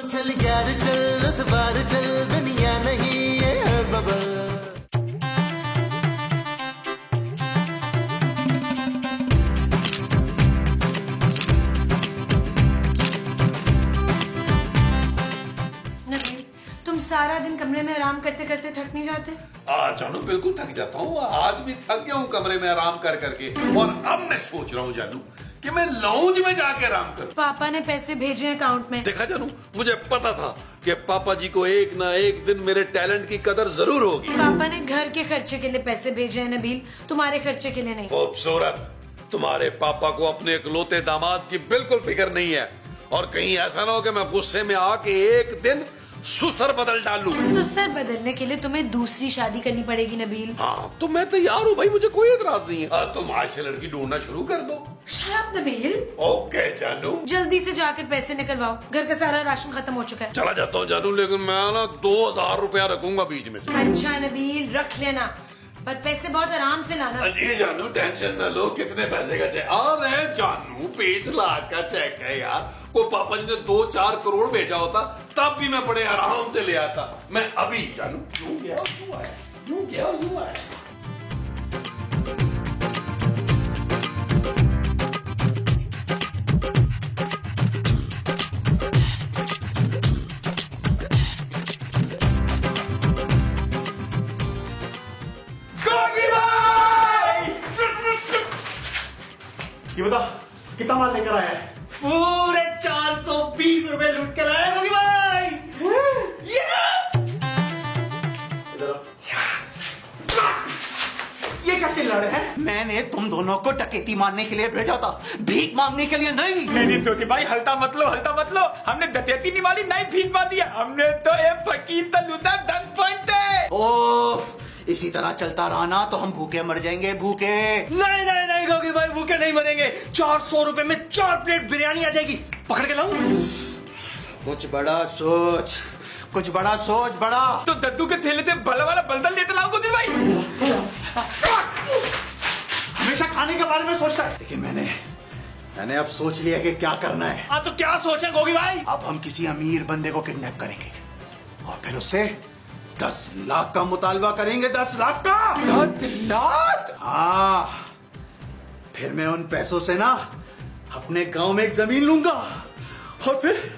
चल यार चल इस बार चल दुनिया नहीं ये है बबल। तुम सारा दिन कमरे में आराम करते करते थक नहीं जाते? जानू बिल्कुल थक जाता हूँ, आज भी थक गया हूँ कमरे में आराम कर करके। और अब मैं सोच रहा हूँ जानू कि मैं लाउंज में जाके आराम करूं। पापा ने पैसे भेजे अकाउंट में। देखा जानू, मुझे पता था कि पापा जी को एक ना एक दिन मेरे टैलेंट की कदर जरूर होगी। पापा ने घर के खर्चे के लिए पैसे भेजे हैं नबील, तुम्हारे खर्चे के लिए नहीं। खूबसूरत, तुम्हारे पापा को अपने इकलौते दामाद की बिल्कुल फिक्र नहीं है। और कहीं ऐसा ना हो कि मैं गुस्से में आके एक दिन सुसर बदल डालूं। सुसर बदलने के लिए तुम्हें दूसरी शादी करनी पड़ेगी नबील। हाँ तो मैं तैयार हूँ भाई, मुझे कोई एतराज नहीं है। तुम आज से लड़की ढूंढना शुरू कर दो। शराब नबील। ओके जानू, जल्दी से जाकर पैसे निकलवाओ, घर का सारा राशन खत्म हो चुका है। चला जाता हूँ जानू, लेकिन मैं ना 2000 रुपया रखूंगा बीच में से। अच्छा नबील रख लेना, पर पैसे बहुत आराम से लाना। जी जानू, टेंशन न लो। कितने पैसे का चेक? अरे जानू 20 लाख का चेक है यार। को पापा जी ने 2-4 करोड़ भेजा होता तब भी मैं बड़े आराम से ले आता। मैं अभी जानू यूं गया यूं आया, यूं गया यूं आया। ये बता कितना माल लेकर आया है? पूरे 420 रुपए लूट के लाया रोगी भाई। यस! ये क्या चिल्ला रहे हैं? मैंने तुम दोनों को डकैती मारने के लिए भेजा था, भीख मांगने के लिए नहीं। नहीं तो भाई हल्का मत लो। हमने डकैती नहीं मारी, नहीं भीख मार दिया। हमने तो एक फकीर तलूदा डंक पॉइंट है। ओफ, इसी तरह चलता रहा ना तो हम भूखे मर जाएंगे, भूखे। नहीं गोगी भाई, भूखे नहीं मरेंगे। 400 रुपए में 4 प्लेट बिरयानी आ जाएगी। पकड़ के लाऊं? कुछ बड़ा सोच, कुछ बड़ा सोच, बड़ा। तो दद्दू के थैले से बल वाला बलदल लेते लाओ गोदी भाई। हमेशा खाने के बारे में सोचता है, लेकिन मैंने अब सोच लिया कि क्या करना है। हाँ तो क्या सोचा गोगी भाई? अब हम किसी अमीर बंदे को किडनैप करेंगे और फिर उससे 10 लाख का मुतालबा करेंगे। 10 लाख का। 10 लाख? हाँ, फिर मैं उन पैसों से ना अपने गांव में एक जमीन लूंगा और फिर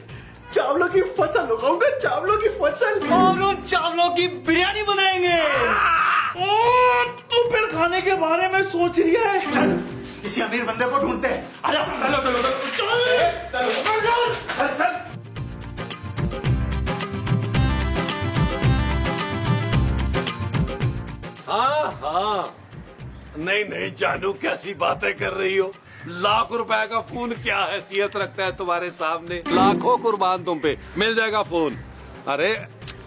चावलों की फसल उगाऊंगा, चावलों की फसल। और उन चावलों की बिरयानी बनाएंगे। ओ, तू फिर खाने के बारे में सोच रहा है? चल किसी अमीर बंदे को ढूंढते हैं। आजा। चल। हाँ नहीं जानू, कैसी बातें कर रही हो? लाख रुपए का फोन क्या हैसियत रखता है तुम्हारे सामने? लाखों कुर्बान तुम पे, मिल जाएगा फोन। अरे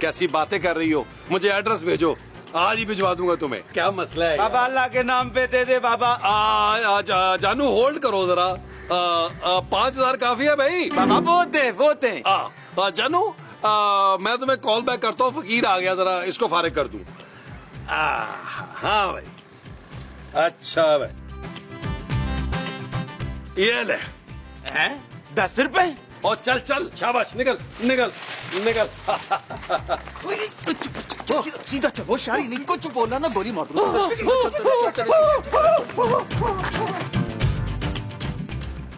कैसी बातें कर रही हो? मुझे एड्रेस भेजो, आज ही भिजवा दूंगा तुम्हें। क्या मसला है बाबा? अल्लाह के नाम पे दे दे बाबा। जानू होल्ड करो जरा। 5000 काफी है भाई? बाबा बहुत है। जानू मैं तुम्हें कॉल बैक करता हूँ, फकीर आ गया, जरा इसको फारिग कर दूं। हाँ भाई, अच्छा भाई, ये ले। हैं? 10 रुपए? और चल शाबाश, निकल। सीधा चलो, शायरी नहीं कुछ बोला ना, गोली मार दूं।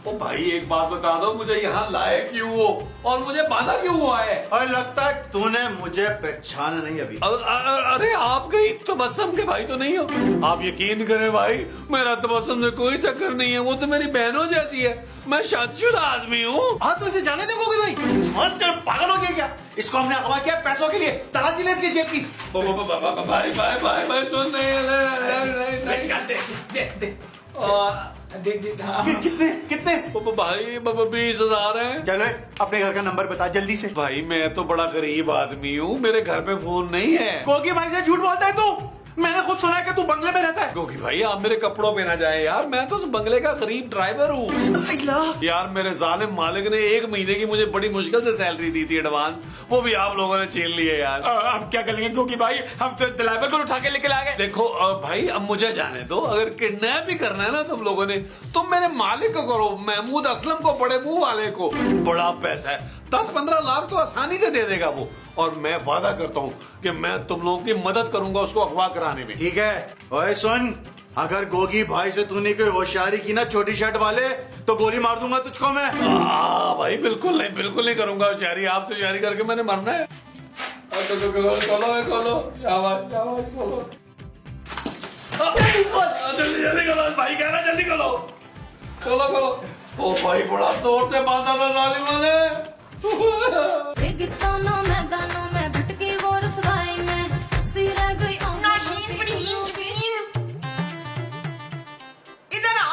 ओ भाई एक बात बता दो, मुझे यहाँ लाए क्यों हो और मुझे बांधा क्यों हुआ है? और लगता है तूने मुझे पहचाना नहीं अभी। अरे आप कहीं तबस्सुम के भाई तो नहीं हो? आप यकीन करें भाई, मेरा तबस्सुम से कोई चक्कर नहीं है। वो तो मेरी बहनों जैसी है, मैं शादीशुदा आदमी हूँ। हाँ तो इसे जाने दोगे भाई? पागल हो गया क्या? इसको हमने अगवा किया पैसों के लिए। तलाशी ले इसकी जेब की। भाई सुन देख कितने? भाई 20,000 है। चलो अपने घर का नंबर बता जल्दी से। भाई मैं तो बड़ा गरीब आदमी हूँ, मेरे घर पे फोन नहीं है। गोगी भाई से झूठ बोलता है तू। मैंने खुद सुना है कि तू बंगले में रहता है। गोगी भाई आप मेरे कपड़ों पे ना जाए यार, मैं तो उस बंगले का गरीब ड्राइवर हूँ। यार मेरे जालिम मालिक ने 1 महीने की मुझे बड़ी मुश्किल से सैलरी दी थी एडवांस, वो भी आप लोगों ने छीन ली है यार। अब क्या करेंगे गोगी भाई? हम तो ड्राइवर को उठा के लेके आ गए। देखो भाई अब मुझे जाने दो, अगर किडनैप ही करना है ना तुम लोगों ने, तुम मेरे मालिक को करो, महमूद असलम को, बड़े मुंह वाले को। बड़ा पैसा है, 10-15 लाख तो आसानी से दे देगा वो। और मैं वादा करता हूँ कि मैं तुम लोगों की मदद करूंगा उसको अगवा कराने में। ठीक है। ओए सुन, अगर गोगी भाई से तूने कोई होशियारी की ना छोटी शर्ट वाले, तो गोली मार दूंगा तुझको मैं। भाई बिल्कुल नहीं करूंगा होशियारी। आपसे होशियारी करके मैंने मरना है। खोलो जल्दी खोलो, भाई कह रहा जल्दी खोलो। खोलो। ओ भाई बड़ा जोर से बांधा था जालिमों ने। रेगिस्तानों मैदानों में भटकी वो रसवाई में सी रह गई इधर आ।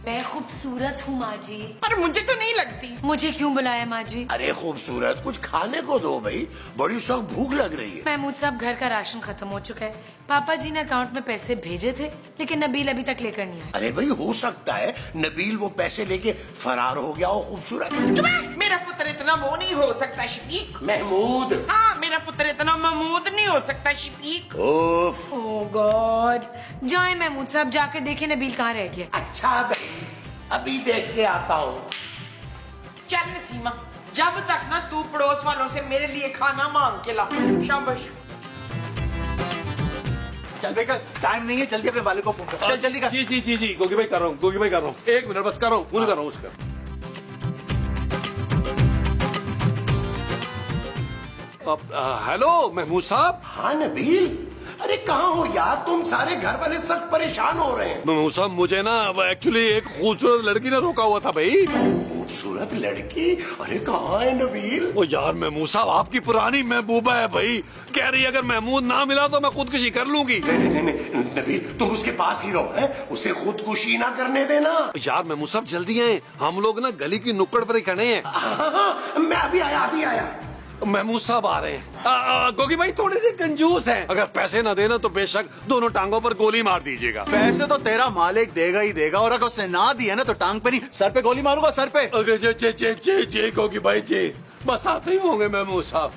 मैं खूबसूरत हूँ माँ जी। पर मुझे तो नहीं लगती। मुझे क्यों बुलाया माँ जी? अरे खूबसूरत, कुछ खाने को दो भाई, बड़ी सख्त भूख लग रही है। महमूद साहब, घर का राशन खत्म हो चुका है। पापा जी ने अकाउंट में पैसे भेजे थे, लेकिन नबील अभी तक लेकर नहीं आया। अरे भाई हो सकता है नबील वो पैसे लेके फरार हो गया हो खूबसूरत। मेरा पुत्र इतना वो नहीं हो सकता शफीक। महमूद। हाँ, मेरा पुत्र इतना महमूद नहीं हो सकता शफीक। ओफ। ओह गॉड। जाए महमूद साहब, जाकर देखे नबील कहाँ रह गया। अच्छा भाई, अभी देख के आता हूँ। चल नसीमा, जब तक ना तू पड़ोस वालों से मेरे लिए खाना मांग के ला। शाबाश। चल बेटा, टाइम नहीं है, जल्दी अपने वाले को फोन कर। चल जल्दी कर। जी गोगी भाई कर रहा हूँ। 1 मिनट बस कर रहा हूँ, फोन कर रहा हूँ उसका। हेलो महमूद साहब। हाँ नबील, अरे कहाँ हो यार, तुम सारे घर वाले सख्त परेशान हो रहे हैं। महमूद साहब, मुझे ना एक्चुअली एक खूबसूरत लड़की ने रोका हुआ था भाई। खूबसूरत लड़की? अरे कहाँ है नबील? ओ यार महमूद साहब, आपकी पुरानी महबूबा है भाई। कह रही है अगर महमूद ना मिला तो मैं खुदकुशी कर लूंगी। नहीं नबील, तुम उसके पास ही रहो, है उसे खुदकुशी ना करने देना। यार महमूद साहब जल्दी आए, हम लोग ना गली की नुक्कड़ पर ही खड़े हैं। हाँ, मैं अभी आया। महमूद साहब आ रहे हैं। गोगी भाई थोड़े से कंजूस हैं, अगर पैसे न देना तो बेशक दोनों टांगों पर गोली मार दीजिएगा। पैसे तो तेरा मालिक देगा ही देगा, और अगर उसने ना दिया ना तो टांग पे नहीं, सर पे गोली मारूंगा, सर पे। जी गोगी भाई जी, बस आते ही होंगे महमूद साहब।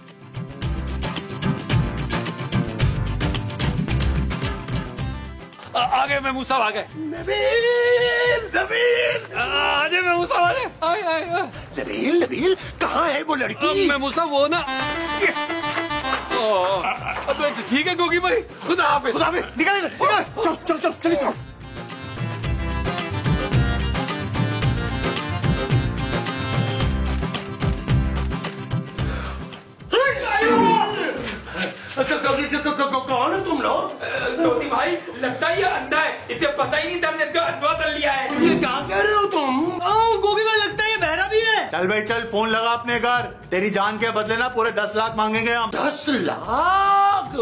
आ गए महमूद साहब, आ गए। नबील आजे महमूद साहब, आए। नबील कहाँ है वो लड़की? महमूद साहब वो ना, अबे ठीक है गोगी भाई, खुदा हाफिज। निकल चल। कौन है तुम लोग? धोती भाई, लगता है ये अंधा है, इसे पता ही नहीं था हमने इसका अंधा कर लिया है। ये क्या कह रहे हो तुम? गोगी भाई लगता है ये बहरा भी है। चल भाई चल, फोन लगा अपने घर। तेरी जान के बदले ना पूरे 10 लाख मांगेंगे हम। 10 लाख?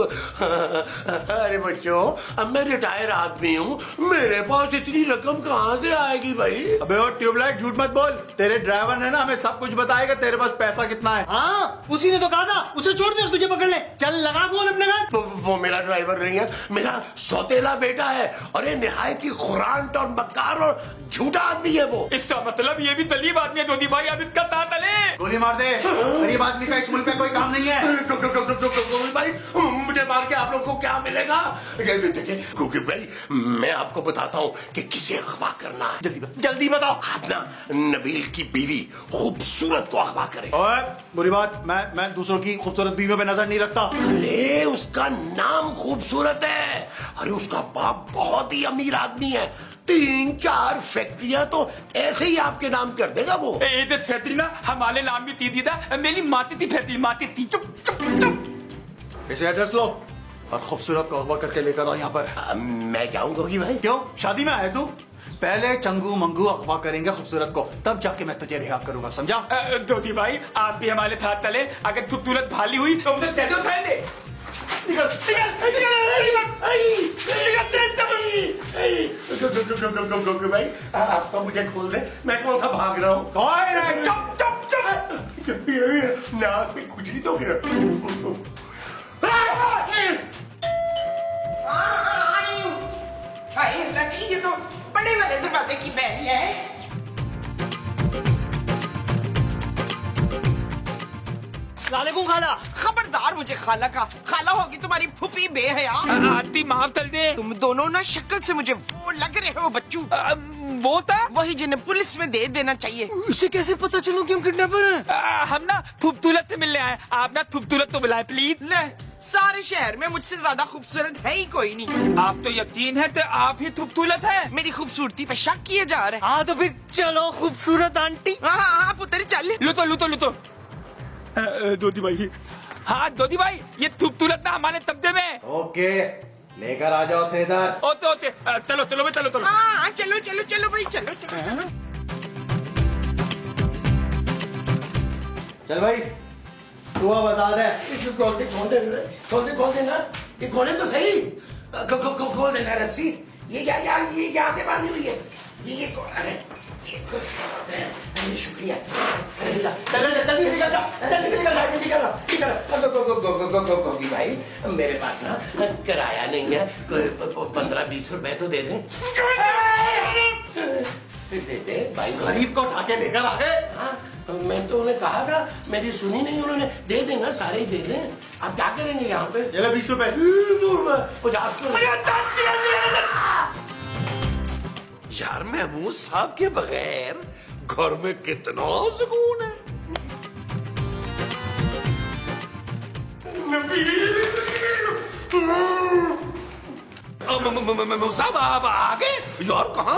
अरे बच्चों, अब मैं रिटायर आदमी हूँ, मेरे पास इतनी रकम कहाँ से आएगी भाई? अबे ओ ट्यूबलाइट, झूठ मत बोल। तेरे ड्राइवर ने ना हमें सब कुछ बताएगा तेरे पास पैसा कितना है। हाँ, उसी ने तो कहा था, उसे छोड़ दे, तुझे पकड़ ले। चल लगा फोन अपने घर। वो मेरा ड्राइवर नहीं है, मेरा सौतेला बेटा है, और ये निहायत ही खुरांट और मक्कार और झूठा आदमी है वो। इसका मतलब ये भी तलीब आदमी है धोती भाई, अब इसका तार तले। गोली मार दे, गरीब आदमी का इस मुल्क में कोई काम नहीं है। भाई मुझे मार के आप लोग को क्या मिलेगा? देखिए क्योंकि भाई मैं आपको बताता हूँ कि किसे अगवा करना है। जल्दी बताओ। आप ना नबील की बीवी खूबसूरत को अगवा करें। ओए बुरी बात, मैं दूसरों की खूबसूरत बीवियों पे नजर नहीं रखता। अरे उसका नाम खूबसूरत है, अरे उसका बाप बहुत ही अमीर आदमी है, 3-4 फैक्ट्रियां तो ऐसे ही आपके नाम कर देगा वो। फैक्ट्री ना हमारे नाम भी दी था, मेरी माती थी फैक्ट्री, माती थी। चुप। इसे एड्रेस लो और खूबसूरत को अगवा करके लेकर आओ यहाँ पर। मैं जाऊंगा भाई। क्यों, शादी में आए तू? पहले चंगू मंगू अगवा करेंगे खूबसूरत को, तब जाके मैं तुझे रिहा करूंगा, समझा? धोती भाई आप भी हमारे साथ चले, अगर खूबसूरत भाली हुई तो उसे टेटो खाए दे। भाई आप तो मुझे खोल दे, मैं कौन सा भाग रहा हूँ? ना कुछ नहीं तो फिर। हाय अल्लाह जी, ये तो बड़े वाले दरवाजे की बैरी है। अस्सलामुअलैकुम खाला। खबरदार किरदार मुझे खाला का। खाला होगी तुम्हारी फुफी बेहया। आंटी माफ कर दे। तुम दोनों ना शक्ल से मुझे वो लग रहे हो बच्चू। वो था वही जिन्हें पुलिस में दे देना चाहिए। इसे कैसे पता चलो कि हम किडनैपर हैं? हम ना खूबसूरत से मिलने आए, आप ना खूबसूरत तो मिलाए प्लीज। ले, सारे शहर में मुझसे ज्यादा खूबसूरत है ही कोई नहीं। आप तो यकीन है तो आप ही खूबसूरत है। मेरी खूबसूरती पे शक किए जा रहे हैं। हाँ तो फिर चलो खूबसूरत आंटी। हाँ पुत्र चल। लुतो दोदी भाई। हाँ दोदी भाई, ये खूबसूरत ना हमारे तब्दे में। ओके, लेकर आ जाओ सेदार। ओते चलो भाई चलो। हाँ चलो भाई चलो। चल भाई, तू अब आजाद है। खोल देना। ये खोले तो सही। खोल देना रस्सी। ये यहाँ से बांधी हुई है। ये शुक्रिया। जल्दी निकल भाई, मेरे पास ना किराया नहीं है, कोई 15-20 रुपए तो दे दें। दे भाई, गरीब को उठा के लेकर आ गए। हाँ, मैं तो उन्हें कहा था, मेरी सुनी नहीं उन्होंने। दे देना, सारे ही दे दें। आप क्या करेंगे यहाँ पे? ये ले 20 रुपए। 50 यार महमूद साहब के बगैर घर में कितना सुकून है। साहब आप आगे यार, कहाँ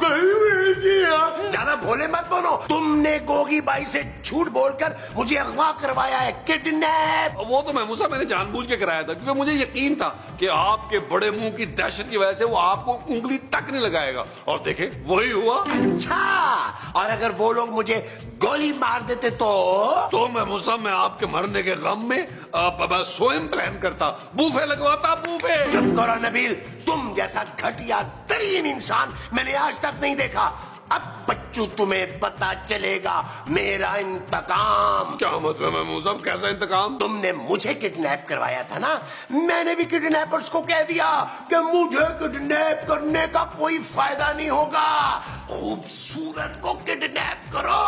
गए थे आप? ज्यादा भोले मत बोलो। तुमने गोगी बाई से झूठ बोलकर मुझे अगवा करवाया है, किडनैप। वो तो महमूद साहब मैंने जानबूझ के कराया था, क्योंकि मुझे यकीन था कि आपके बड़े मुंह की दहशत की वजह से वो आपको उंगली तक नहीं लगाएगा, और देखे वही हुआ। अच्छा, और अगर वो लोग मुझे गोली मार देते तो महमूद साहब मैं आपके मरने के गम में स्वयं प्लान करता, बूफे लगवाता, बूफे। चुप करो नबील, तुम जैसा घटिया तरीन इंसान मैंने आज तक नहीं देखा। अब बच्चू तुम्हें पता चलेगा मेरा इंतकाम। क्या मतलब महमूद साहब, कैसा इंतकाम? तुमने मुझे किडनैप करवाया था ना, मैंने भी किडनैपर्स को कह दिया कि मुझे किडनैप करने का कोई फायदा नहीं होगा, खूबसूरत को किडनैप करो।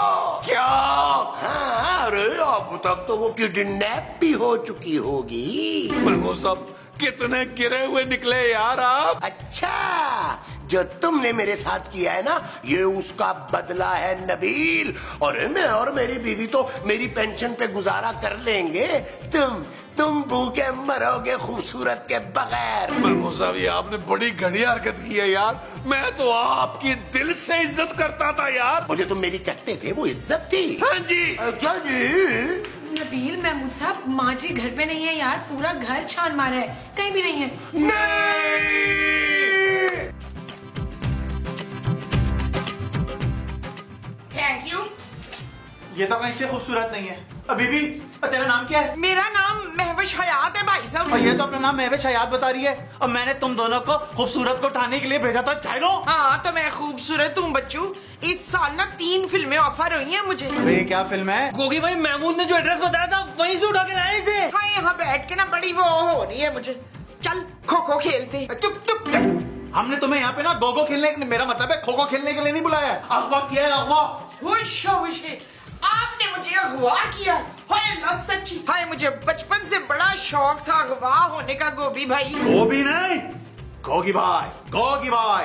क्या? हाँ, अरे अब तक तो वो किडनैप भी हो चुकी होगी। महमूद साहब कितने गिरे हुए निकले यार आप। अच्छा, जो तुमने मेरे साथ किया है ना, ये उसका बदला है नबील। और मैं और मेरी बीवी तो मेरी पेंशन पे गुजारा कर लेंगे, तुम भूखे मरोगे खूबसूरत के बगैर। महमूद साहब ये आपने बड़ी घटिया हरकत की है यार, मैं तो आपकी दिल से इज्जत करता था यार। मुझे तुम मेरी कहते थे, वो इज्जत थी। हाँ जी। अच्छा जी। नबील, महमूद साहब, माँ जी घर पे नहीं है यार, पूरा घर छान मारा है, कहीं भी नहीं है। Thank you. ये तो कहीं से खूबसूरत नहीं है। अभी भी तेरा नाम क्या है? मेरा नाम महवश हयात है भाई साहब। और ये तो अपना नाम महवश हयात बता रही है, और मैंने तुम दोनों को खूबसूरत को उठाने के लिए भेजा था। जानो। हाँ तो मैं खूबसूरत हूँ बच्चू। इस साल ना 3 फिल्में ऑफर हुई हैं मुझे। ये क्या फिल्म है? गोगी भाई, महमूद ने जो एड्रेस बताया था वहीं से उठा के लाए इसे। हाँ, यहाँ बैठ के ना बड़ी वो हो रही है मुझे। चल खो खो खेलते। चुप चुप चुप। हमने तुम्हें यहाँ पे ना गो खेलने, मेरा मतलब है खो खो खेलने के लिए नहीं बुलाया है। अगवा किया है, अगवा। होश आपने मुझे अगवा किया। हाय अल्लाह सच्ची, हाय मुझे बचपन से बड़ा शौक था अगवा होने का गोभी भाई। गोभी नहीं, गोगी भाई, गोगी भाई।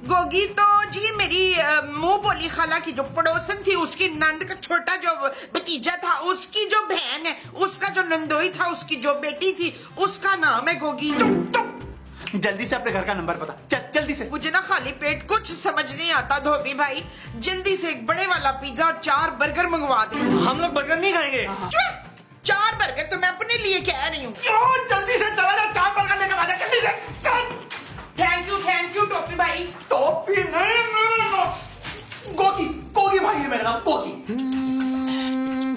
गोगी तो जी मेरी मुंह बोली खाला की जो पड़ोसन थी, उसकी नंद का छोटा जो भतीजा था, उसकी जो बहन है, उसका जो नंदोई था, उसकी जो बेटी थी, उसका नाम है गोगी। जल्दी से अपने घर का नंबर बता, चल जल्दी से। मुझे ना खाली पेट कुछ समझ नहीं आता धोबी भाई, जल्दी से एक बड़े वाला पिज्जा और 4 बर्गर मंगवा दे। हम लोग बर्गर नहीं खाएंगे। 4 बर्गर तो मैं अपने लिए कह रही हूँ। जल्दी से चला जा, 4 बर्गर लेकर आ जा, जल्दी से चल। थैंक यू टोपी भाई। टोपी नहीं, मेरा नाम गोगी भाई है, मेरा नाम गोगी।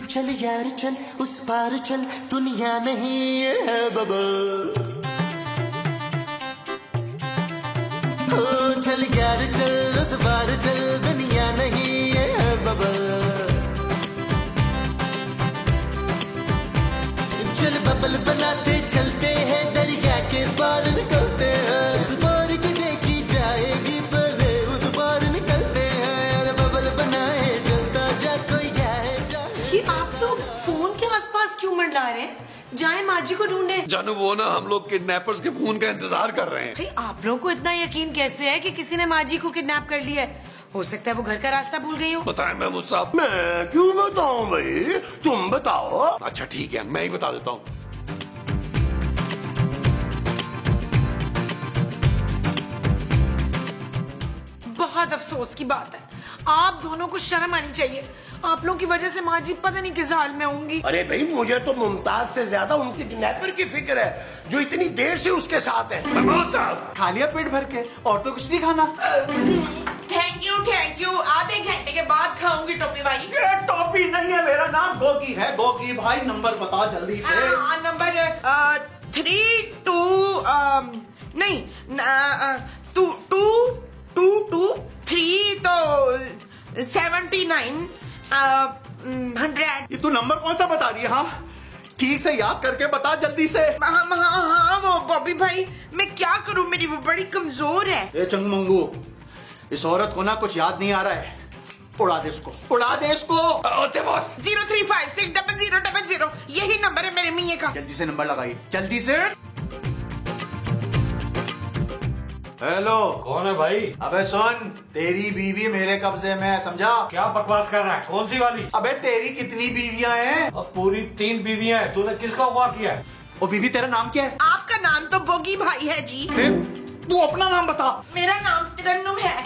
चल यार चल, उस पार चल, दुनिया नहीं है बबल। चल यार चल, उस पार चल, दुनिया नहीं है बबल। चल बबल बनाते चलते हैं, दरिया के पार निकलते हैं। उस पार की देखी जाएगी, पहले उस पार निकलते हैं। बबल बनाए चलता जा, कोई जाए। ये आप लोग फोन के आसपास पास क्यों मंडला रहे हैं? जाए माजी को ढूंढे। जानू वो ना हम लोग किडनैपर्स के फोन का इंतजार कर रहे हैं। भाई आप लोगों को इतना यकीन कैसे है कि किसी ने माजी को किडनैप कर लिया है? हो सकता है वो घर का रास्ता भूल गई हो। बताएं महमूद साहब। मैं क्यों बताऊं भाई, तुम बताओ। अच्छा ठीक है, मैं ही बता देता हूँ। बहुत अफसोस की बात है, आप दोनों को शर्म आनी चाहिए। आप लोगों की वजह से माँ जी पता नहीं किस हाल में होंगी। अरे भाई मुझे तो मुमताज से ज्यादा उनकी किडनैपर की फिक्र है जो इतनी देर से उसके साथ है। महमूद साहब खा लिया पेट भर के, और तो कुछ नहीं खाना। Thank you. आधे घंटे के बाद खाऊंगी टोपी भाई। ये टॉपी नहीं है, मेरा नाम गोगी है। गोगी भाई नंबर बता जल्दी से। नंबर 223 तो 79 100। ये तू नंबर कौन सा बता रही है? हाँ ठीक से याद करके बता जल्दी से। हाँ वो बॉबी भाई, मैं क्या करूं, मेरी वो बड़ी कमजोर है। ए चंगमंगू, इस औरत को ना कुछ याद नहीं आ रहा है। उड़ा दे इसको, उड़ा दे इसको। ओते बॉस। 03560000 यही नंबर है मेरे मियाँ का। जल्दी से नंबर लगाइए, जल्दी से। हेलो। कौन है भाई? अबे सुन, तेरी बीवी मेरे कब्जे में है, समझा? क्या बकवास कर रहा है? कौन सी वाली? अबे तेरी कितनी बीवियां हैं? अब पूरी 3 बीवियां हैं। तूने किसका अगवा किया है? ओ बीवी तेरा नाम क्या है? आपका नाम तो बोगी भाई है जी। तू अपना नाम बता। मेरा नाम तिरन्नुम है।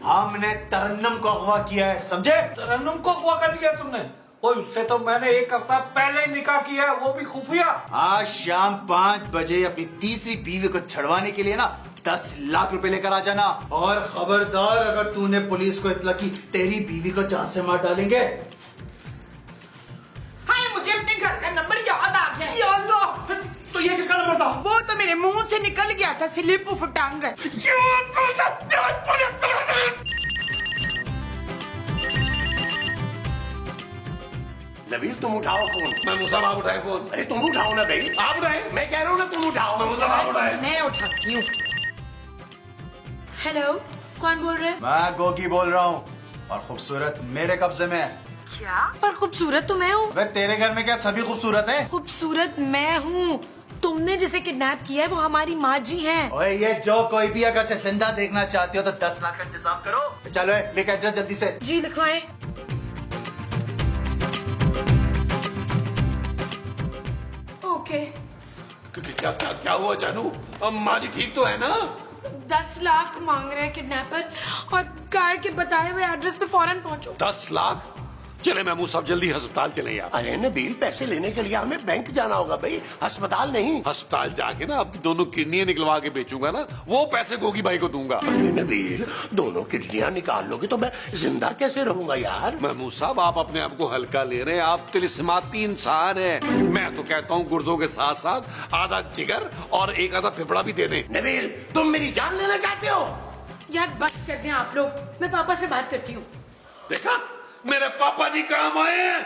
हमने तरन्नुम को अगवा किया है, समझे? तरन्नुम को अगवा कर दिया तुमने? ओए उससे तो मैंने 1 हफ्ता पहले ही निकाह किया है, वो भी खुफिया। आज शाम 5 बजे अपनी तीसरी बीवी को छड़वाने के लिए ना 10 लाख रुपए लेकर आ जाना। और खबरदार अगर तूने पुलिस को इत्तला की, तेरी बीवी को जान से मार डालेंगे। हाय मुझे अपने घर का नंबर याद आ गया। या अल्लाह, तो ये किसका नंबर था? वो तो मेरे मुंह से निकल गया था, स्लिप ऑफ टंग। नबील तुम उठाओ फोन। महमूद साहब आप उठाए फोन। अरे तुम उठाओ ना भाई। आप उठाए। मैं कह रहा हूँ ना तुम उठाओ। महमूद साहब आप उठाए। मैं उठाती हूँ। हेलो, कौन बोल रहे हैं? मैं गोगी बोल रहा हूँ, और खूबसूरत मेरे कब्जे में है। क्या? पर खूबसूरत तो मैं हूँ। वे तेरे घर में क्या सभी खूबसूरत हैं? खूबसूरत मैं हूँ। तुमने जिसे किडनैप किया है वो हमारी माँ जी हैं। ओए ये जो कोई भी अगर से जिंदा देखना चाहती हो तो 10 लाख का इंतजाम करो। चलो लिख एड्रेस जल्दी से। जी लिखवाएं। ओके। क्या हुआ जानू? माँ जी ठीक तो है ना? 10 लाख मांग रहे हैं किडनैपर, और कार के बताए हुए एड्रेस पे फौरन पहुंचो। 10 लाख? चले महमूद साहब जल्दी अस्पताल चले यार। अरे नबील पैसे लेने के लिए हमें बैंक जाना होगा भाई, अस्पताल नहीं। अस्पताल जाके ना आपकी दोनों किडनियां निकलवा के बेचूंगा ना, वो पैसे गोगी भाई को दूंगा। अरे नबील दोनों किडनियां निकाल लोगे तो मैं जिंदा कैसे रहूंगा यार? महमूद साहब आप अपने आप को हल्का ले रहे हैं, आप तिलिस्माती इंसान हैं। मैं तो कहता हूँ गुर्दों के साथ साथ आधा जिगर और एक आधा फेफड़ा भी दे दें। नबील तुम मेरी जान लेना चाहते हो? यार बस कर दें आप लोग, मैं पापा से बात करती हूँ। देखा मेरे पापा जी काम आए हैं।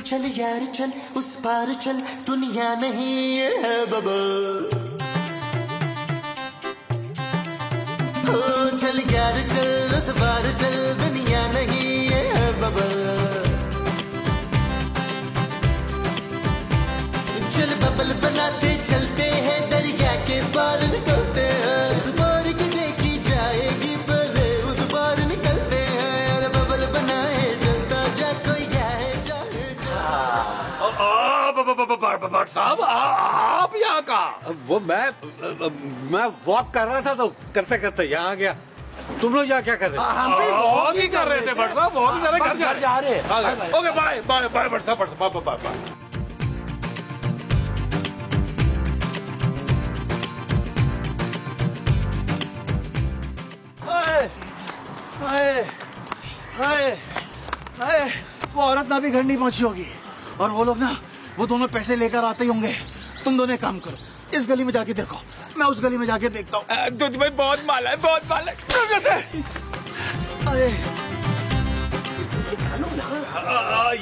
चल यार चल, उस पार चल, दुनिया नहीं है बबल। ओ चल यार चल, उस पार चल, दुनिया नहीं है बबल। चल बबल बनाते चलते हैं, दरिया के पार निकलते हैं। उस पार की देखी जाएगी, पहले उस पार निकलते हैं। यार बबल बनाए चलता जा, कोई जाए जाए भट्ट साहब आप यहाँ का? वो मैं वॉक कर रहा था तो करते करते यहाँ आ गया। तुम लोग यहाँ क्या कर रहे हो? हम भी वॉक ही कर रहे थे भट्ट साहब, वॉक ही कर रहे, घर जा रहे हैं। Okay bye bye bye Bhatt साहब, बाय बाय बाय। वो औरत ना भी घर नहीं पहुंची होगी, और वो लोग ना वो दोनों पैसे लेकर आते ही होंगे। तुम दोनों एक काम करो, इस गली में जाके देखो, मैं उस गली में जाके देखता हूँ। तुझ में बहुत माल है, बहुत माल है। अरे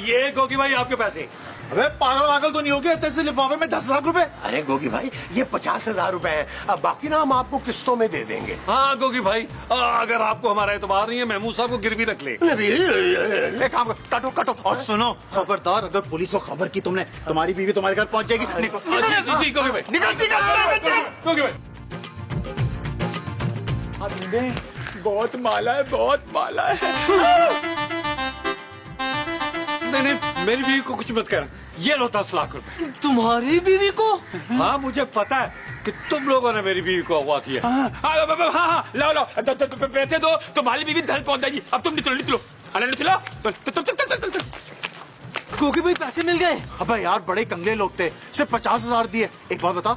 ये गोगी भाई आपके पैसे। अबे पागल वागल तो नहीं हो गया, इतने लिफाफे में 10 लाख रुपए? अरे गोगी भाई ये 50,000 रुपए हैं, अब बाकी ना हम आपको किस्तों में दे देंगे। हाँ गोगी भाई, अगर आपको हमारा एतबार नहीं है महमूद साहब को गिरवी रख ले। एक काम करो, काटो काटो। और सुनो खबरदार, अगर पुलिस को खबर की तुमने, तुम्हारी बीवी तुम्हारे घर पहुंच जाएगी। निकलो जी गोगी भाई, गोगी भाई। बहुत माला है, बहुत माला है। नहीं, मेरी बीवी को कुछ मत कर। ये लो 10 लाख रुपए। तुम्हारी बीवी को? हाँ मुझे पता है कि तुम लोगों ने मेरी बीवी को अगवा किया। हाँ, लाओ पैसे दो, तुम्हारी बीवी धन पहुंच जाएगी। अब तुम निकलो। अरे निकलो, चल। गोगी भाई पैसे मिल गए? अबे यार बड़े कंगले लोग थे, सिर्फ 50,000 दिए। एक बात बता,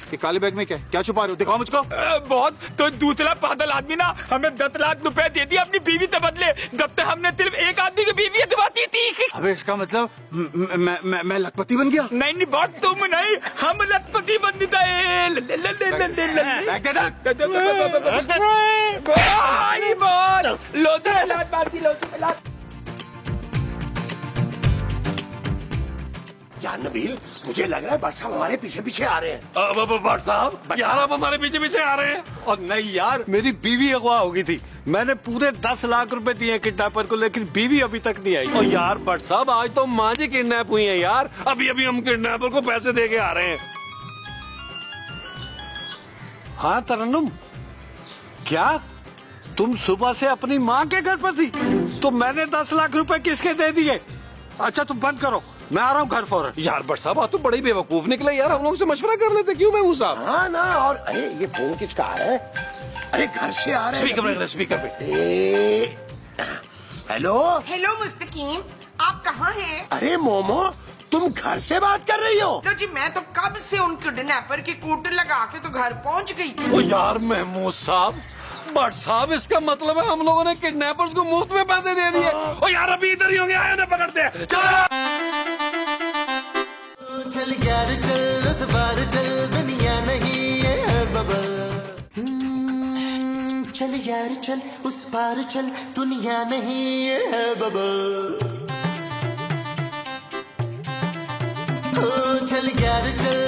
ये काले बैग में क्या छुपा रहे हो? दिखाओ मुझको। बहुत तो दूसरा पागल आदमी ना हमें 10 लाख रुपए दे दिए अपनी बीवी से बदले, जब तक हमने सिर्फ एक आदमी की बीवी दिवाती थी। अबे इसका मतलब मैं लखपति बन गया? नहीं बहुत तुम नहीं, हम लखपति बन गए। यार नबील, मुझे लग रहा है भट्ट साहब हमारे पीछे पीछे आ रहे हैं। भट्ट साहब यार, आप हमारे पीछे पीछे आ रहे हैं? और नहीं यार, मेरी बीवी अगवा हो गई थी। मैंने पूरे 10 लाख रुपए दिए किडनैपर को, लेकिन बीवी अभी तक नहीं आई। और यार भट्ट साहब, आज तो माँ जी किडनैप हुई है यार। अभी हम किडनैपर को पैसे दे के आ रहे हैं। हाँ तरन्नुम, क्या तुम सुबह से अपनी माँ के घर पर थी? तो मैंने 10 लाख रुपए किसके दे दिए? अच्छा तुम बंद करो, मैं आ रहा हूँ घर फौरन। यार भट्ट साहब, आप तो बड़े बेवकूफ निकले यार। हम लोग से मशवरा कर लेते क्यों महमूद साहब? हाँ ना, और अरे ये फोन किसका आ रहा है? अरे घर से आ रहा है। स्पीकर पे। हेलो हेलो मुस्तकीम, आप कहाँ हैं? अरे मोमो, तुम घर से बात कर रही हो? लो जी, मैं तो कब से उन किडनैपर की कूट लगा के तो घर पहुँच गई थी। ओ यार महमूद साहब, भट्ट साहब इसका मतलब है हम लोगों ने किडनैपर्स को मुफ्त में पैसे दे दिए। ओ यार अभी इधर ही होंगे, आए ना पकड़ते हैं। चल यार चल, उस बार चल, दुनिया नहीं है बबल। चल यार चल, उस पार चल, दुनिया नहीं है बबल। चल यार चल,